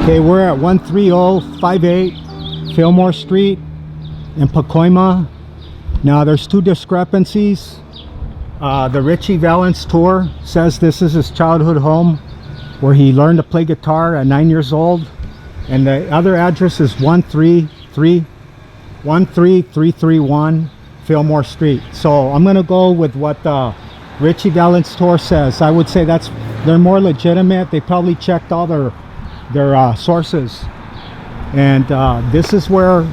Okay, we're at 13058 Fillmore Street in Pacoima. Now there's two discrepancies. The Ritchie Valens tour says this is his childhood home where he learned to play guitar at 9 years old, and the other address is 13331 Fillmore Street. So I'm gonna go with what the Ritchie Valens tour says. I would say they're more legitimate. They probably checked all their sources, and this is where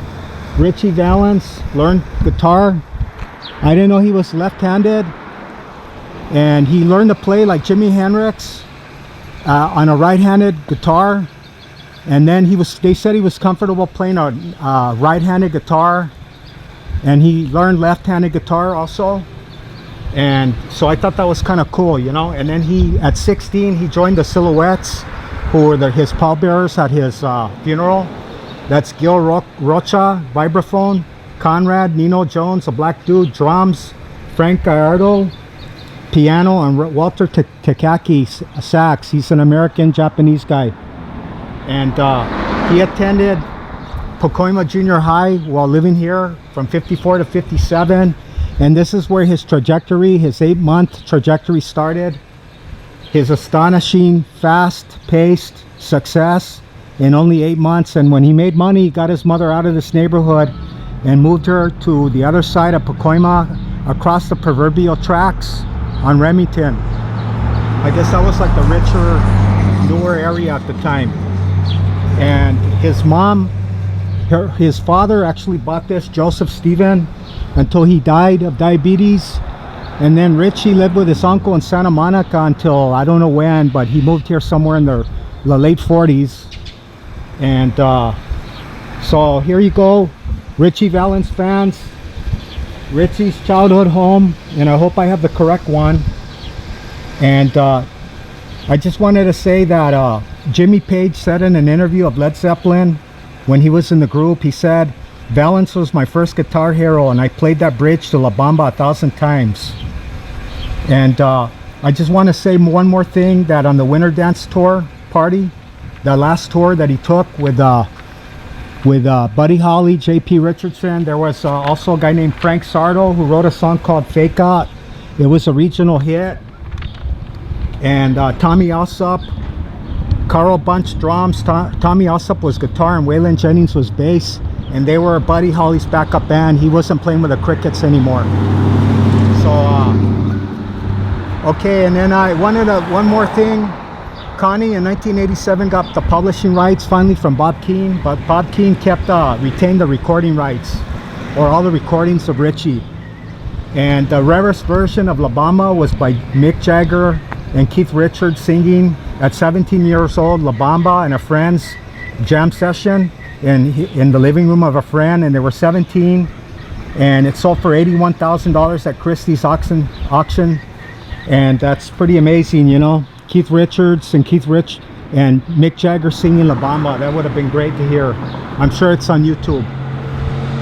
Ritchie Valens learned guitar. I didn't know he was left-handed, and he learned to play like Jimi Hendrix on a right-handed guitar, and then they said he was comfortable playing a right-handed guitar, and he learned left-handed guitar also. And so I thought that was kind of cool, you know. And then at 16 he joined the Silhouettes, who were his pallbearers at his funeral. That's Gil Rocha, vibraphone; Conrad, Nino Jones, a black dude, drums; Frank Gallardo, piano; and Walter Takaki, sax. He's an American-Japanese guy. And he attended Pacoima Junior High while living here from 54 to 57. And this is where his 8-month trajectory started. His astonishing fast-paced success in only 8 months. And when he made money, he got his mother out of this neighborhood and moved her to the other side of Pacoima, across the proverbial tracks on Remington. I guess that was like the richer, newer area at the time. And his father actually bought this, Joseph Stephen, until he died of diabetes. And then Ritchie lived with his uncle in Santa Monica until I don't know when, but he moved here somewhere in the late 40s. And so here you go, Ritchie Valens fans, Ritchie's childhood home, and I hope I have the correct one. And I just wanted to say that Jimmy Page said in an interview of Led Zeppelin when he was in the group, he said, "Valens was my first guitar hero, and I played that bridge to La Bamba 1,000 times." And I just want to say one more thing, that on the Winter Dance Tour party, the last tour that he took with Buddy Holly, J.P. Richardson, there was also a guy named Frank Sardo who wrote a song called Fake Out. It was a regional hit. And Tommy Alsop, Carl Bunch drums, Tommy Alsop was guitar, and Waylon Jennings was bass. And they were Buddy Holly's backup band. He wasn't playing with the Crickets anymore. So okay, and then I wanted one more thing. Connie in 1987 got the publishing rights finally from Bob Keane, but Bob Keane retained the recording rights, or all the recordings of Ritchie. And the rarest version of La Bamba was by Mick Jagger and Keith Richards singing at 17 years old, La Bamba and a friend's jam session in the living room of a friend, and they were 17, and it sold for $81,000 at Christie's auction, and that's pretty amazing, you know. Keith Richards and and Mick Jagger singing La Bamba. That would have been great to hear. I'm sure it's on YouTube.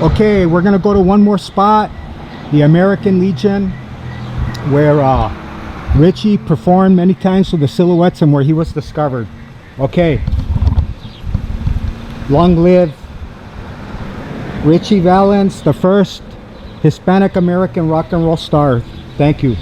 Okay, we're gonna go to one more spot, the American Legion, where Ritchie performed many times with the Silhouettes and where he was discovered. Okay, long live Ritchie Valens, the first Hispanic American rock and roll star. Thank you.